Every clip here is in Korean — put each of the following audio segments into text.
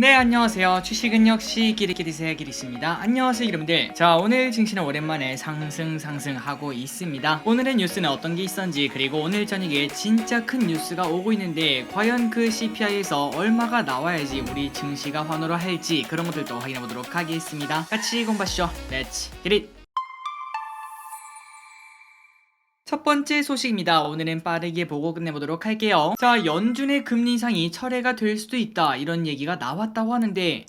네, 안녕하세요. 주식은 역시 기리기리세 기리씨입니다. 안녕하세요, 여러분들. 자, 오늘 증시는 오랜만에 상승하고 있습니다. 오늘의 뉴스는 어떤 게 있었는지, 그리고 오늘 저녁에 진짜 큰 뉴스가 오고 있는데 과연 그 CPI에서 얼마가 나와야지 우리 증시가 환호를 할지 그런 것들도 확인해 보도록 하겠습니다. 같이 공부하시죠. Let's get it! 첫 번째 소식입니다. 오늘은 빠르게 보고 끝내보도록 할게요. 자, 연준의 금리 인상이 철회가 될 수도 있다, 이런 얘기가 나왔다고 하는데,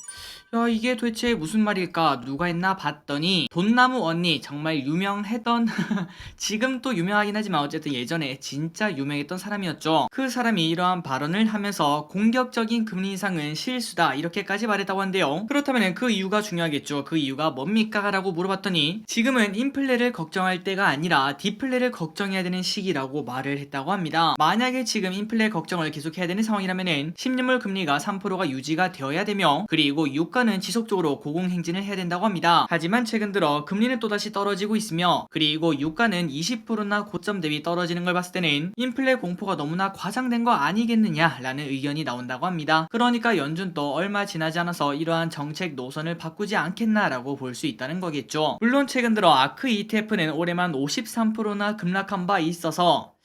야, 이게 도대체 무슨 말일까 누가 했나 봤더니 돈나무 언니, 정말 유명했던 지금 또 유명하긴 하지만 어쨌든 예전에 진짜 유명했던 사람이었죠. 그 사람이 이러한 발언을 하면서 공격적인 금리 인상은 실수다, 이렇게까지 말했다고 한대요. 그렇다면 그 이유가 중요하겠죠. 그 이유가 뭡니까? 라고 물어봤더니 지금은 인플레를 걱정할 때가 아니라 디플레를 걱정해야 되는 시기라고 말을 했다고 합니다. 만약에 지금 인플레 걱정을 계속해야 되는 상황이라면은 10년물 금리가 3%가 유지가 되어야 되며, 그리고 유가는 지속적으로 고공행진을 해야 된다고 합니다. 하지만 최근 들어 금리는 또다시 떨어지고 있으며, 그리고 유가는 20%나 고점 대비 떨어지는 걸 봤을 때는 인플레 공포가 너무나 과장된 거 아니겠느냐라는 의견이 나온다고 합니다. 그러니까 연준도 얼마 지나지 않아서 이러한 정책 노선을 바꾸지 않겠나라고 볼 수 있다는 거겠죠. 물론 최근 들어 아크 ETF는 올해만 53%나 급락한 바 있어서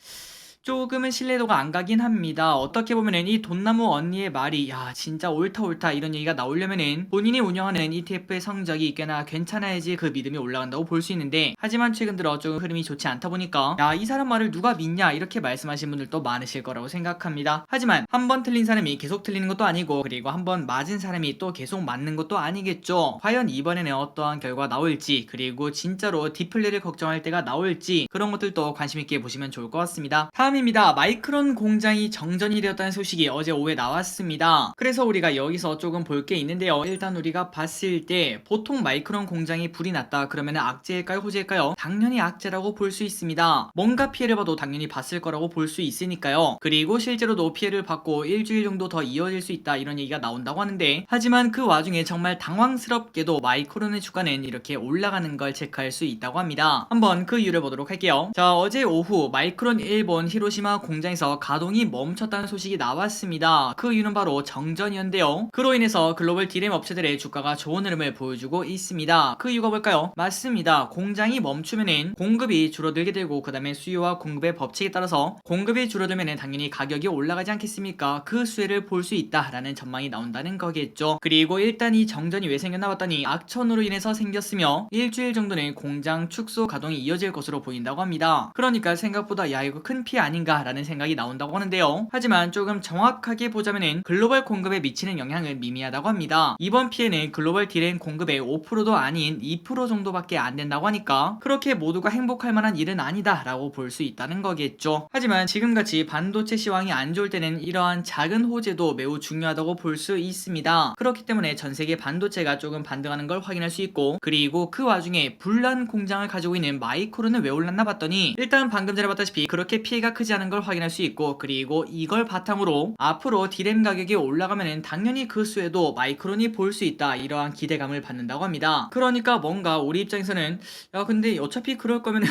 조금은 신뢰도가 안 가긴 합니다. 어떻게 보면은 이 돈나무 언니의 말이 야 진짜 옳다 이런 얘기가 나오려면은 본인이 운영하는 ETF의 성적이 꽤나 괜찮아야지 그 믿음이 올라간다고 볼 수 있는데, 하지만 최근 들어 조금 흐름이 좋지 않다 보니까 야 이 사람 말을 누가 믿냐 이렇게 말씀하신 분들도 많으실 거라고 생각합니다. 하지만 한 번 틀린 사람이 계속 틀리는 것도 아니고, 그리고 한 번 맞은 사람이 또 계속 맞는 것도 아니겠죠. 과연 이번에는 어떠한 결과가 나올지, 그리고 진짜로 디플레를 걱정할 때가 나올지 그런 것들도 관심 있게 보시면 좋을 것 같습니다. 다음입니다. 마이크론 공장이 정전이 되었다는 소식이 어제 오후에 나왔습니다. 그래서 우리가 여기서 조금 볼 게 있는데요. 일단 우리가 봤을 때 보통 마이크론 공장이 불이 났다 그러면 악재일까요, 호재일까요? 당연히 악재라고 볼 수 있습니다. 뭔가 피해를 봐도 당연히 봤을 거라고 볼 수 있으니까요. 그리고 실제로도 피해를 받고 일주일 정도 더 이어질 수 있다, 이런 얘기가 나온다고 하는데, 하지만 그 와중에 정말 당황스럽게도 마이크론의 주가는 이렇게 올라가는 걸 체크할 수 있다고 합니다. 한번 그 이유를 보도록 할게요. 자, 어제 오후 마이크론 일본 히로시마 공장에서 가동이 멈췄다는 소식이 나왔습니다. 그 이유는 바로 정전이었는데요. 그로 인해서 글로벌 디램 업체들의 주가가 좋은 흐름을 보여주고 있습니다. 그 이유가 뭘까요? 맞습니다. 공장이 멈추면은 공급이 줄어들게 되고, 그 다음에 수요와 공급의 법칙에 따라서 공급이 줄어들면은 당연히 가격이 올라가지 않겠습니까? 그 수혜를 볼 수 있다라는 전망이 나온다는 거겠죠. 그리고 일단 이 정전이 왜 생겼나 봤더니 악천후로 인해서 생겼으며 일주일 정도는 공장 축소 가동이 이어질 것으로 보인다고 합니다. 그러니까 생각보다 야 이거 큰 피해 아닌가라는 생각이 나온다고 하는데요. 하지만 조금 정확하게 보자면은 글로벌 공급에 미치는 영향은 미미하다고 합니다. 이번 피해는 글로벌 디램 공급의 5%도 아닌 2% 정도밖에 안 된다고 하니까 그렇게 모두가 행복할 만한 일은 아니다라고 볼 수 있다는 거겠죠. 하지만 지금같이 반도체 시황이 안 좋을 때는 이러한 작은 호재도 매우 중요하다고 볼 수 있습니다. 그렇기 때문에 전 세계 반도체가 조금 반등하는 걸 확인할 수 있고, 그리고 그 와중에 불난 공장을 가지고 있는 마이크론은 왜 올랐나 봤더니 일단 방금 전에 봤다시피 그렇게 피해가 크지 않은 걸 확인할 수 있고, 그리고 이걸 바탕으로 앞으로 디램 가격이 올라가면은 당연히 그 수에도 마이크론이 볼 수 있다, 이러한 기대감을 받는다고 합니다. 그러니까 뭔가 우리 입장에서는 야 근데 어차피 그럴 거면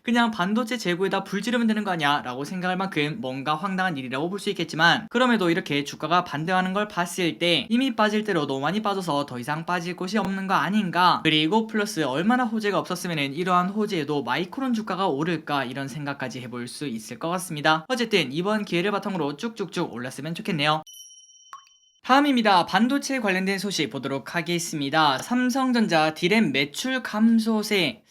그냥 반도체 재고에다 불 지르면 되는 거 아니야 라고 생각할 만큼 뭔가 황당한 일이라고 볼 수 있겠지만, 그럼에도 이렇게 주가가 반등하는 걸 봤을 때 이미 빠질 대로 너무 많이 빠져서 더 이상 빠질 곳이 없는 거 아닌가, 그리고 플러스 얼마나 호재가 없었으면 이러한 호재에도 마이크론 주가가 오를까, 이런 생각까지 해볼 수 있을 것 같습니다. 어쨌든 이번 기회를 바탕으로 쭉쭉쭉 올랐으면 좋겠네요. 다음입니다. 반도체 관련된 소식 보도록 하겠습니다. 삼성전자 디램 매출 감소세,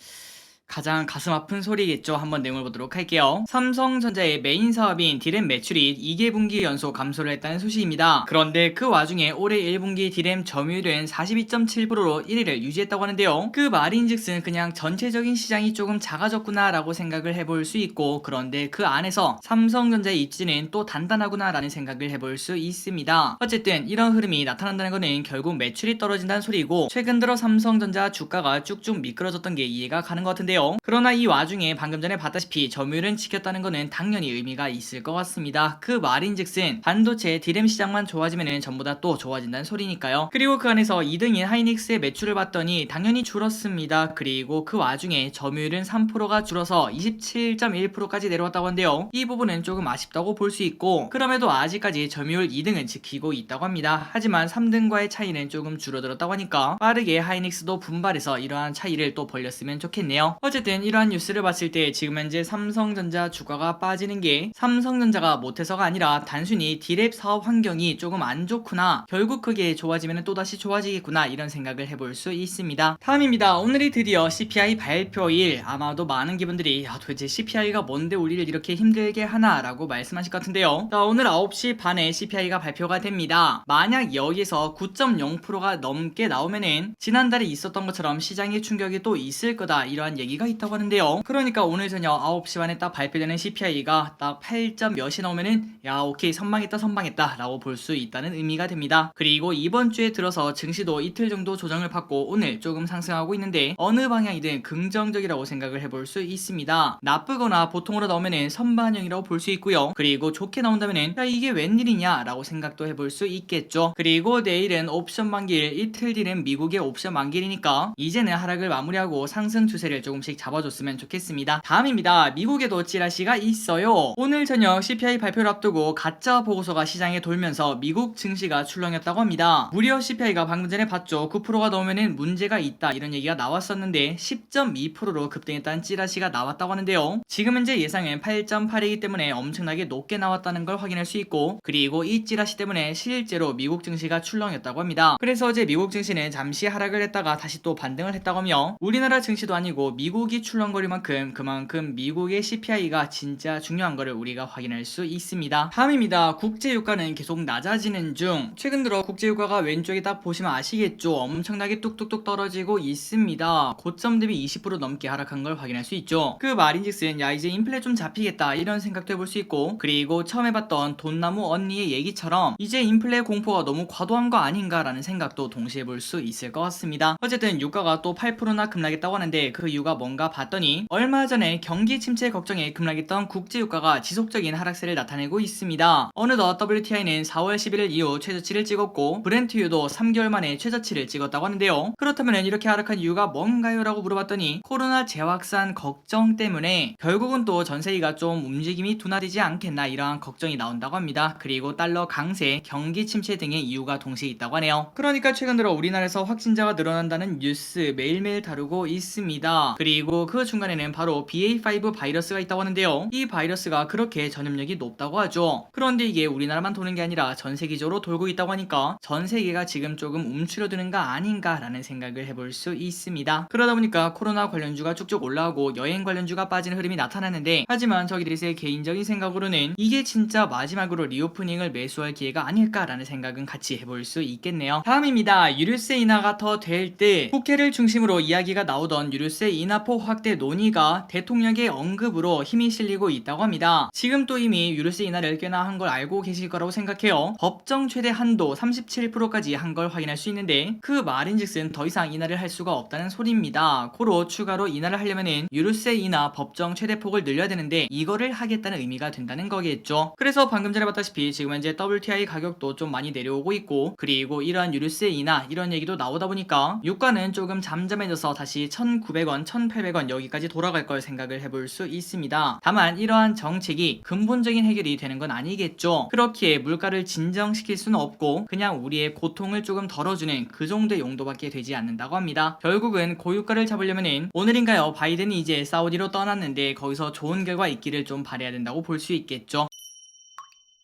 가장 가슴 아픈 소리겠죠. 한번 내용을 보도록 할게요. 삼성전자의 메인 사업인 디램 매출이 2개분기 연속 감소를 했다는 소식입니다. 그런데 그 와중에 올해 1분기 디램 점유율은 42.7%로 1위를 유지했다고 하는데요. 그 말인즉슨 그냥 전체적인 시장이 조금 작아졌구나 라고 생각을 해볼 수 있고, 그런데 그 안에서 삼성전자의 입지는 또 단단하구나 라는 생각을 해볼 수 있습니다. 어쨌든 이런 흐름이 나타난다는 것은 결국 매출이 떨어진다는 소리고, 최근 들어 삼성전자 주가가 쭉쭉 미끄러졌던 게 이해가 가는 것 같은데요. 하는데요. 그러나 이 와중에 방금 전에 봤다시피 점유율은 지켰다는 것은 당연히 의미가 있을 것 같습니다. 그 말인즉슨 반도체 디램 시장만 좋아지면은 전부 다 또 좋아진다는 소리니까요. 그리고 그 안에서 2등인 하이닉스의 매출을 봤더니 당연히 줄었습니다. 그리고 그 와중에 점유율은 3%가 줄어서 27.1%까지 내려왔다고 하는데요. 이 부분은 조금 아쉽다고 볼 수 있고, 그럼에도 아직까지 점유율 2등은 지키고 있다고 합니다. 하지만 3등과의 차이는 조금 줄어들었다고 하니까 빠르게 하이닉스도 분발해서 이러한 차이를 또 벌렸으면 좋겠네요. 어쨌든 이러한 뉴스를 봤을 때 지금 현재 삼성전자 주가가 빠지는 게 삼성전자가 못해서가 아니라 단순히 디램 사업 환경이 조금 안 좋구나, 결국 그게 좋아지면 또다시 좋아지겠구나, 이런 생각을 해볼 수 있습니다. 다음입니다. 오늘이 드디어 CPI 발표일. 아마도 많은 기분들이 도대체 CPI가 뭔데 우리를 이렇게 힘들게 하나 라고 말씀하실 것 같은데요. 자, 오늘 9시 반에 CPI가 발표가 됩니다. 만약 여기서 9.0%가 넘게 나오면은 지난달에 있었던 것처럼 시장의 충격이 또 있을 거다, 이러한 얘기가 있다고 하는데요. 그러니까 오늘 저녁 9시 반에 딱 발표되는 CPI가 딱 8. 몇이 나오면은 야, 오케이, 선방했다 라고 볼 수 있다는 의미가 됩니다. 그리고 이번 주에 들어서 증시도 이틀 정도 조정을 받고 오늘 조금 상승하고 있는데 어느 방향이든 긍정적이라고 생각을 해볼 수 있습니다. 나쁘거나 보통으로 나오면은 선반영이라고 볼 수 있고요. 그리고 좋게 나온다면은 야, 이게 웬일이냐 라고 생각도 해볼 수 있겠죠. 그리고 내일은 옵션 만기일, 이틀 뒤는 미국의 옵션 만기일이니까 이제는 하락을 마무리하고 상승 추세를 조금씩 잡아줬으면 좋겠습니다. 다음입니다. 미국에도 찌라시가 있어요. 오늘 저녁 CPI 발표를 앞두고 가짜 보고서가 시장에 돌면서 미국 증시가 출렁였다고 합니다. 무려 CPI가 방금 전에 봤죠. 9%가 넘으면 문제가 있다, 이런 얘기가 나왔었는데 10.2%로 급등했다는 찌라시가 나왔다고 하는데요. 지금 현재 예상은 8.8이기 때문에 엄청나게 높게 나왔다는 걸 확인할 수 있고, 그리고 이 찌라시 때문에 실제로 미국 증시가 출렁였다고 합니다. 그래서 어제 미국 증시는 잠시 하락을 했다가 다시 또 반등을 했다고 하며, 우리나라 증시도 아니고 미국이 출렁거릴 만큼 그만큼 미국의 CPI가 진짜 중요한 거를 우리가 확인할 수 있습니다. 다음입니다. 국제유가는 계속 낮아지는 중. 최근 들어 국제유가가 왼쪽에 딱 보시면 아시겠죠? 엄청나게 뚝뚝뚝 떨어지고 있습니다. 고점 대비 20% 넘게 하락한 걸 확인할 수 있죠. 그 말인즉슨 야, 이제 인플레 좀 잡히겠다, 이런 생각도 해볼 수 있고, 그리고 처음에 봤던 돈나무 언니의 얘기처럼 이제 인플레 공포가 너무 과도한 거 아닌가라는 생각도 동시에 볼 수 있을 것 같습니다. 어쨌든 유가가 또 8%나 급락했다고 하는데 그 이유가 뭔가 봤더니 얼마 전에 경기 침체 걱정에 급락했던 국제유가가 지속적인 하락세를 나타내고 있습니다. 어느덧 WTI는 4월 11일 이후 최저치를 찍었고 브렌트유도 3개월 만에 최저치를 찍었다고 하는데요. 그렇다면 이렇게 하락한 이유가 뭔가요? 라고 물어봤더니 코로나 재확산 걱정 때문에 결국은 또 전세계가 좀 움직임이 둔화되지 않겠나, 이러한 걱정이 나온다고 합니다. 그리고 달러 강세, 경기 침체 등의 이유가 동시에 있다고 하네요. 그러니까 최근 들어 우리나라에서 확진자가 늘어난다는 뉴스 매일매일 다루고 있습니다. 그리고 그 중간에는 바로 BA5 바이러스가 있다고 하는데요. 이 바이러스가 그렇게 전염력이 높다고 하죠. 그런데 이게 우리나라만 도는 게 아니라 전 세계적으로 돌고 있다고 하니까 전 세계가 지금 조금 움츠러드는 거 아닌가라는 생각을 해볼 수 있습니다. 그러다 보니까 코로나 관련주가 쭉쭉 올라오고 여행 관련주가 빠지는 흐름이 나타나는데, 하지만 저희들의 개인적인 생각으로는 이게 진짜 마지막으로 리오프닝을 매수할 기회가 아닐까라는 생각은 같이 해볼 수 있겠네요. 다음입니다. 유류세 인하가 더 될 때 국회를 중심으로 이야기가 나오던 유류세 인하폭 확대 논의가 대통령의 언급으로 힘이 실리고 있다고 합니다. 지금 또 이미 유류세 인하를 꽤나 한 걸 알고 계실 거라고 생각해요. 법정 최대 한도 37%까지 한 걸 확인할 수 있는데 그 말인즉슨 더 이상 인하를 할 수가 없다는 소리입니다. 고로 추가로 인하를 하려면은 유류세 인하 법정 최대폭을 늘려야 되는데 이거를 하겠다는 의미가 된다는 거겠죠. 그래서 방금 전에 봤다시피 지금 현재 WTI 가격도 좀 많이 내려오고 있고, 그리고 이러한 유류세 인하 이런 얘기도 나오다 보니까 유가는 조금 잠잠해져서 다시 1,900원, 1,800원 여기까지 돌아갈 걸 생각을 해볼 수 있습니다. 다만 이러한 정책이 근본적인 해결이 되는 건 아니겠죠. 그렇기에 물가를 진정시킬 수는 없고 그냥 우리의 고통을 조금 덜어주는 그 정도의 용도밖에 되지 않는다고 합니다. 결국은 고유가를 잡으려면은 오늘인가요? 바이든이 이제 사우디로 떠났는데 거기서 좋은 결과 있기를 좀 바라야 된다고 볼 수 있겠죠.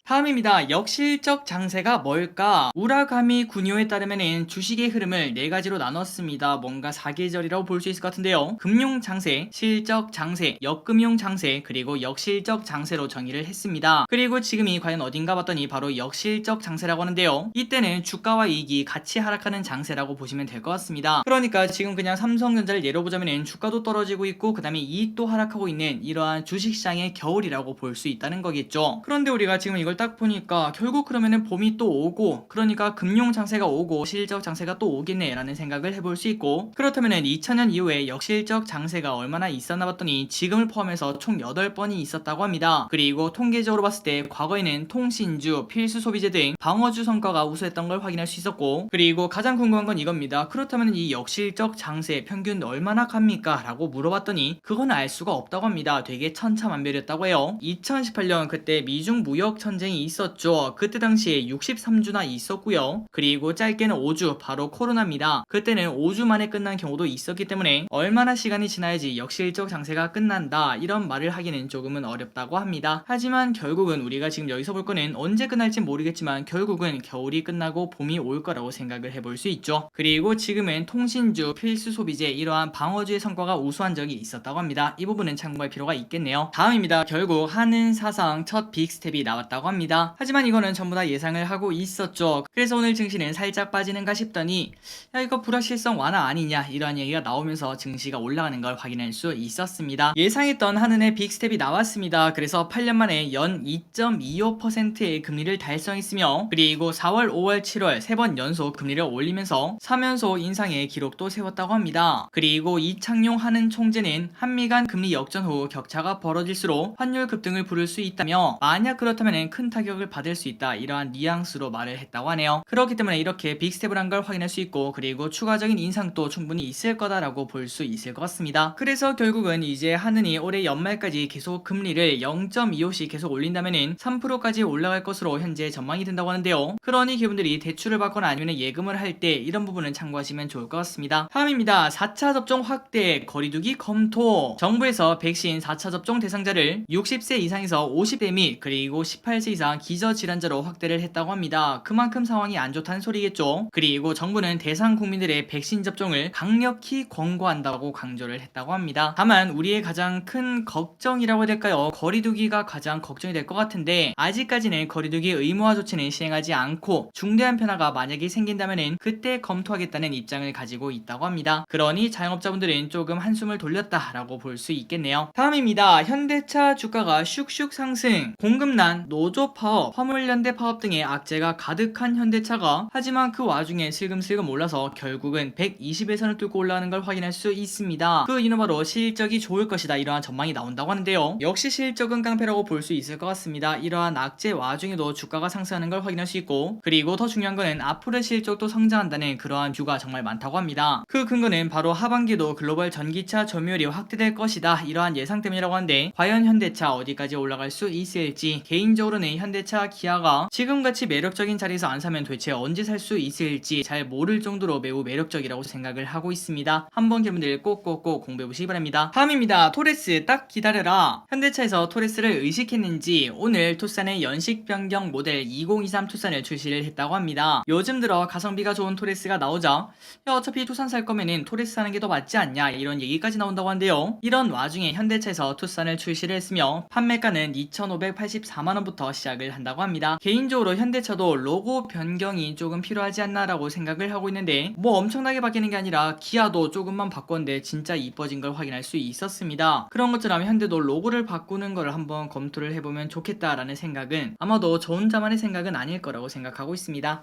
다음입니다. 역실적 장세가 뭘까? 우라가미 군요에 따르면 주식의 흐름을 4가지로 나눴습니다. 뭔가 사계절이라고 볼 수 있을 것 같은데요. 금융 장세, 실적 장세, 역금융 장세, 그리고 역실적 장세로 정의를 했습니다. 그리고 지금이 과연 어딘가 봤더니 바로 역실적 장세라고 하는데요. 이때는 주가와 이익이 같이 하락하는 장세라고 보시면 될 것 같습니다. 그러니까 지금 그냥 삼성전자를 예로 보자면 주가도 떨어지고 있고 그 다음에 이익도 하락하고 있는 이러한 주식시장의 겨울이라고 볼 수 있다는 거겠죠. 그런데 우리가 지금 이걸 이걸 딱 보니까 결국 그러면은 봄이 또 오고, 그러니까 금융 장세가 오고 실적 장세가 또 오겠네라는 생각을 해볼 수 있고, 그렇다면은 2000년 이후에 역실적 장세가 얼마나 있었나 봤더니 지금을 포함해서 총 8번이 있었다고 합니다. 그리고 통계적으로 봤을 때 과거에는 통신주, 필수 소비재 등 방어주 성과가 우수했던 걸 확인할 수 있었고, 그리고 가장 궁금한 건 이겁니다. 그렇다면 이 역실적 장세 평균 얼마나 갑니까? 라고 물어봤더니 그건 알 수가 없다고 합니다. 되게 천차만별이었다고 해요. 2018년 그때 미중 무역 전쟁이 있었죠. 그때 당시에 63주나 있었고요. 그리고 짧게는 5주, 바로 코로나입니다. 그때는 5주 만에 끝난 경우도 있었기 때문에 얼마나 시간이 지나야지 역실적 장세가 끝난다 이런 말을 하기는 조금은 어렵다고 합니다. 하지만 결국은 우리가 지금 여기서 볼 거는 언제 끝날지 모르겠지만 결국은 겨울이 끝나고 봄이 올 거라고 생각을 해볼 수 있죠. 그리고 지금은 통신주, 필수 소비재 이러한 방어주의 성과가 우수한 적이 있었다고 합니다. 이 부분은 참고할 필요가 있겠네요. 다음입니다. 결국 하는 사상 첫 빅스텝이 나왔다고 합니다. 하지만 이거는 전부 다 예상을 하고 있었죠. 그래서 오늘 증시는 살짝 빠지는가 싶더니 야 이거 불확실성 완화 아니냐 이러한 얘기가 나오면서 증시가 올라가는 걸 확인할 수 있었습니다. 예상했던 한은의 빅스텝이 나왔습니다. 그래서 8년 만에 연 2.25%의 금리를 달성했으며, 그리고 4월, 5월, 7월 3번 연속 금리를 올리면서 3연속 인상의 기록도 세웠다고 합니다. 그리고 이창용 한은 총재는 한미 간 금리 역전 후 격차가 벌어질수록 환율 급등을 부를 수 있다며, 만약 그렇다면 큰 타격을 받을 수 있다 이러한 뉘앙스로 말을 했다고 하네요. 그렇기 때문에 이렇게 빅스텝을 한 걸 확인할 수 있고, 그리고 추가적인 인상도 충분히 있을 거다라고 볼 수 있을 것 같습니다. 그래서 결국은 이제 한은이 올해 연말까지 계속 금리를 0.25씩 계속 올린다면은 3%까지 올라갈 것으로 현재 전망이 된다고 하는데요. 그러니 기분들이 대출을 받거나 아니면 예금을 할 때 이런 부분은 참고하시면 좋을 것 같습니다. 다음입니다. 4차 접종 확대, 거리두기 검토. 정부에서 백신 4차 접종 대상자를 60세 이상에서 50대 및 그리고 18세 이상 기저질환자로 확대를 했다고 합니다. 그만큼 상황이 안 좋다는 소리겠죠. 그리고 정부는 대상 국민들의 백신 접종을 강력히 권고한다고 강조를 했다고 합니다. 다만 우리의 가장 큰 걱정이라고 해야 될까요? 거리두기가 가장 걱정이 될 것 같은데, 아직까지는 거리두기 의무화 조치는 시행하지 않고 중대한 변화가 만약에 생긴다면 그때 검토하겠다는 입장을 가지고 있다고 합니다. 그러니 자영업자분들은 조금 한숨을 돌렸다라고 볼 수 있겠네요. 다음입니다. 현대차 주가가 슉슉 상승. 공급난, 노조 파업, 화물연대 파업 등의 악재가 가득한 현대차가, 하지만 그 와중에 슬금슬금 올라서 결국은 120에선을 뚫고 올라가는 걸 확인할 수 있습니다. 그 이유는 바로 실적이 좋을 것이다 이러한 전망이 나온다고 하는데요. 역시 실적은 깡패라고 볼 수 있을 것 같습니다. 이러한 악재 와중에도 주가가 상승하는 걸 확인할 수 있고, 그리고 더 중요한 거는 앞으로의 실적도 성장한다는 그러한 뷰가 정말 많다고 합니다. 그 근거는 바로 하반기도 글로벌 전기차 점유율이 확대될 것이다 이러한 예상 때문이라고 하는데, 과연 현대차 어디까지 올라갈 수 있을지, 개인적으로는 현대차, 기아가 지금같이 매력적인 자리에서 안 사면 도대체 언제 살 수 있을지 잘 모를 정도로 매우 매력적이라고 생각을 하고 있습니다. 한번 여러분들 꼭꼭꼭 공부해보시기 바랍니다. 다음입니다. 토레스 딱 기다려라. 현대차에서 토레스를 의식했는지 오늘 투싼의 연식 변경 모델 2023 투싼을 출시를 했다고 합니다. 요즘 들어 가성비가 좋은 토레스가 나오자 야 어차피 투싼 살 거면은 토레스 사는 게 더 맞지 않냐 이런 얘기까지 나온다고 한데요. 이런 와중에 현대차에서 투싼을 출시를 했으며 판매가는 2,584만원부터 시작을 한다고 합니다. 개인적으로 현대차도 로고 변경이 조금 필요하지 않나라고 생각을 하고 있는데, 뭐 엄청나게 바뀌는 게 아니라 기아도 조금만 바꿨는데 진짜 이뻐진 걸 확인할 수 있었습니다. 그런 것처럼 현대도 로고를 바꾸는 걸 한번 검토를 해보면 좋겠다라는 생각은 아마도 저 혼자만의 생각은 아닐 거라고 생각하고 있습니다.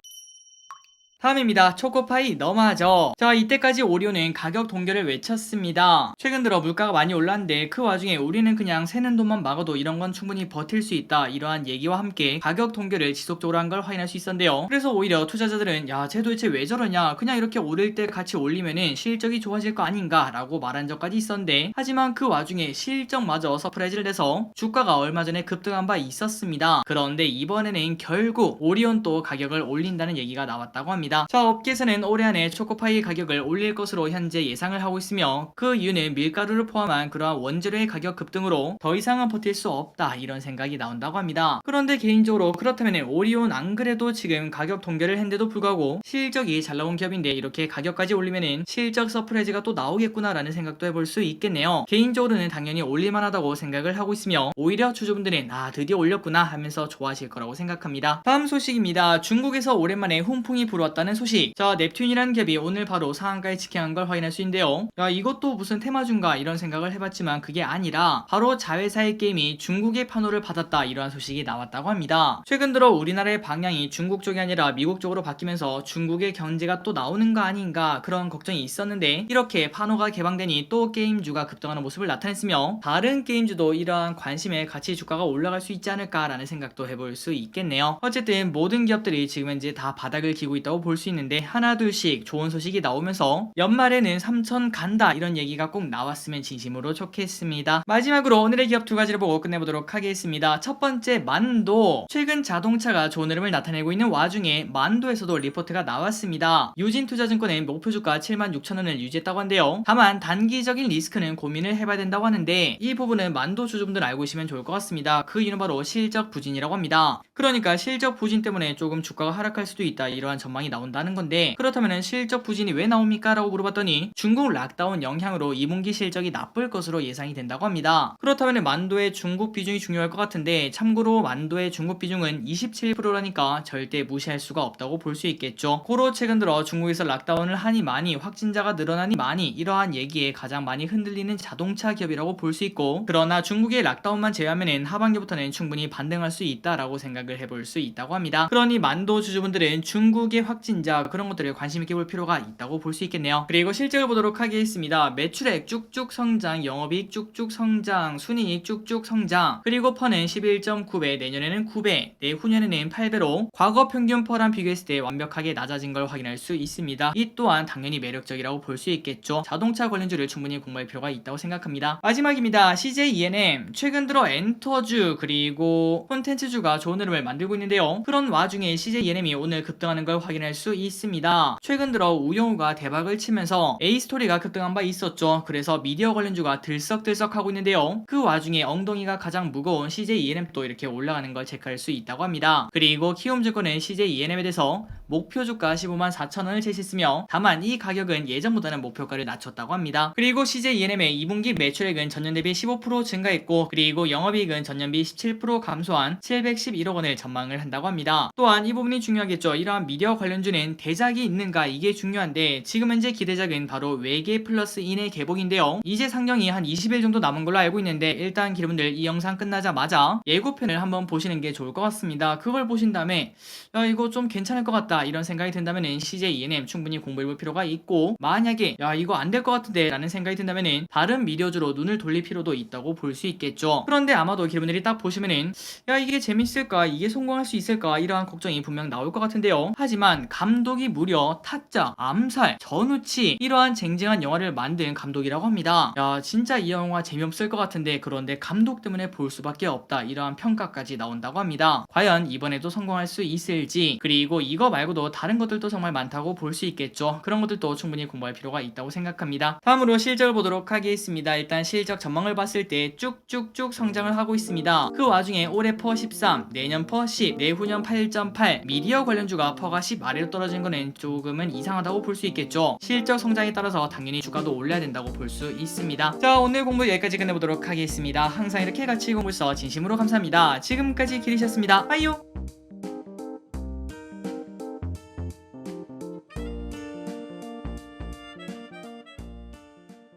다음입니다. 초코파이 너무하죠. 자, 이때까지 오리온은 가격 동결을 외쳤습니다. 최근 들어 물가가 많이 올랐는데 그 와중에 우리는 그냥 새는 돈만 막아도 이런 건 충분히 버틸 수 있다 이러한 얘기와 함께 가격 동결을 지속적으로 한 걸 확인할 수 있었는데요. 그래서 오히려 투자자들은 야 쟤 도대체 왜 저러냐, 그냥 이렇게 오를 때 같이 올리면은 실적이 좋아질 거 아닌가 라고 말한 적까지 있었는데, 하지만 그 와중에 실적마저 서프라이즈를 내서 주가가 얼마 전에 급등한 바 있었습니다. 그런데 이번에는 결국 오리온도 가격을 올린다는 얘기가 나왔다고 합니다. 자, 업계에서는 올해 안에 초코파이 가격을 올릴 것으로 현재 예상을 하고 있으며, 그 이유는 밀가루를 포함한 그러한 원재료의 가격 급등으로 더 이상은 버틸 수 없다 이런 생각이 나온다고 합니다. 그런데 개인적으로 그렇다면 오리온 안 그래도 지금 가격 동결을 했는데도 불구하고 실적이 잘 나온 기업인데 이렇게 가격까지 올리면은 실적 서프라이즈가 또 나오겠구나 라는 생각도 해볼 수 있겠네요. 개인적으로는 당연히 올릴만하다고 생각을 하고 있으며, 오히려 주주분들은 아 드디어 올렸구나 하면서 좋아하실 거라고 생각합니다. 다음 소식입니다. 중국에서 오랜만에 훈풍이 불어왔다 나왔다는 소식. 자, 넵튠이라는 기업이 오늘 바로 상한가에 직행한 걸 확인할 수 있는데요. 야, 이것도 무슨 테마주인가 이런 생각을 해봤지만 그게 아니라 바로 자회사의 게임이 중국의 판호를 받았다 이러한 소식이 나왔다고 합니다. 최근 들어 우리나라의 방향이 중국 쪽이 아니라 미국 쪽으로 바뀌면서 중국의 경제가 또 나오는 거 아닌가 그런 걱정이 있었는데 이렇게 판호가 개방되니 또 게임주가 급등하는 모습을 나타냈으며 다른 게임주도 이러한 관심에 같이 주가가 올라갈 수 있지 않을까라는 생각도 해볼 수 있겠네요. 어쨌든 모든 기업들이 지금 현재 다 바닥을 기고 있다고 볼 수 있는데 하나둘씩 좋은 소식이 나오면서 연말에는 3천 간다 이런 얘기가 꼭 나왔으면 진심으로 좋겠습니다. 마지막으로 오늘의 기업 두 가지를 보고 끝내보도록 하겠습니다. 첫 번째, 만도. 최근 자동차가 좋은 흐름을 나타내고 있는 와중에 만도에서도 리포트가 나왔습니다. 유진투자증권은 목표주가 76,000원을 유지했다고 한데요. 다만 단기적인 리스크는 고민을 해봐야 된다고 하는데 이 부분은 만도 주주분들 알고 있으면 좋을 것 같습니다. 그 이유는 바로 실적 부진이라고 합니다. 그러니까 실적 부진 때문에 조금 주가가 하락할 수도 있다 이러한 전망이 나온다는 건데 그렇다면 실적 부진이 왜 나옵니까? 라고 물어봤더니 중국 락다운 영향으로 2분기 실적이 나쁠 것으로 예상이 된다고 합니다. 그렇다면 만도의 중국 비중이 중요할 것 같은데 참고로 만도의 중국 비중은 27%라니까 절대 무시할 수가 없다고 볼 수 있겠죠. 고로 최근 들어 중국에서 락다운을 하니 많이 확진자가 늘어나니 많이 이러한 얘기에 가장 많이 흔들리는 자동차 기업이라고 볼 수 있고 그러나 중국의 락다운만 제외하면 하반기부터는 충분히 반등할 수 있다라고 생각을 해볼 수 있다고 합니다. 그러니 만도 주주분들은 중국의 확진자 그런 것들을 관심 있게 볼 필요가 있다고 볼 수 있겠네요. 그리고 실적을 보도록 하겠습니다. 매출액 쭉쭉 성장, 영업이익 쭉쭉 성장, 순이익 쭉쭉 성장, 그리고 퍼는 11.9배, 내년에는 9배, 내후년에는 8배로 과거 평균 퍼랑 비교했을 때 완벽하게 낮아진 걸 확인할 수 있습니다. 이 또한 당연히 매력적이라고 볼 수 있겠죠. 자동차 관련주를 충분히 공부할 필요가 있다고 생각합니다. 마지막입니다. CJ ENM 최근 들어 엔터주 그리고 콘텐츠주가 좋은 흐름을 만들고 있는데요. 그런 와중에 CJ ENM이 오늘 급등하는 걸 확인할 수 있습니다. 최근 들어 우영우가 대박을 치면서 A스토리가 급등한 바 있었죠. 그래서 미디어 관련주가 들썩들썩하고 있는데요. 그 와중에 엉덩이가 가장 무거운 CJ ENM도 이렇게 올라가는 걸 체크할 수 있다고 합니다. 그리고 키움증권은 CJ ENM에 대해서 목표 주가 154,000원을 제시했으며 다만 이 가격은 예전보다는 목표가를 낮췄다고 합니다. 그리고 CJ ENM의 2분기 매출액은 전년 대비 15% 증가했고 그리고 영업이익은 전년 비 17% 감소한 711억 원을 전망을 한다고 합니다. 또한 이 부분이 중요하겠죠. 이러한 미디어 관련주는 대작이 있는가 이게 중요한데 지금 현재 기대작은 바로 외계 플러스 인의 개봉인데요. 이제 상영이 한 20일 정도 남은 걸로 알고 있는데 일단 여러분들 이 영상 끝나자마자 예고편을 한번 보시는 게 좋을 것 같습니다. 그걸 보신 다음에 야 이거 좀 괜찮을 것 같다 이런 생각이 든다면은 CJ ENM 충분히 공부해볼 필요가 있고 만약에 야 이거 안 될 것 같은데 라는 생각이 든다면은 다른 미디어주로 눈을 돌릴 필요도 있다고 볼 수 있겠죠. 그런데 아마도 여러분들이 딱 보시면은 야 이게 재밌을까 이게 성공할 수 있을까 이러한 걱정이 분명 나올 것 같은데요. 하지만 감독이 무려 타짜, 암살, 전우치 이러한 쟁쟁한 영화를 만든 감독이라고 합니다. 야 진짜 이 영화 재미없을 것 같은데 그런데 감독 때문에 볼 수밖에 없다 이러한 평가까지 나온다고 합니다. 과연 이번에도 성공할 수 있을지 그리고 이거 말고도 다른 것들도 정말 많다고 볼 수 있겠죠. 그런 것들도 충분히 공부할 필요가 있다고 생각합니다. 다음으로 실적을 보도록 하겠습니다. 일단 실적 전망을 봤을 때 쭉쭉쭉 성장을 하고 있습니다. 그 와중에 올해 퍼 13, 내년 퍼 10, 내후년 8.8 미디어 관련주가 퍼가 10 아래로 떨어진 거는 조금은 이상하다고 볼 수 있겠죠. 실적 성장에 따라서 당연히 주가도 올려야 된다고 볼 수 있습니다. 자 오늘 공부 여기까지 끝내보도록 하겠습니다. 항상 이렇게 같이 공부해서 진심으로 감사합니다. 지금까지 기리셨습니다. 빠이요.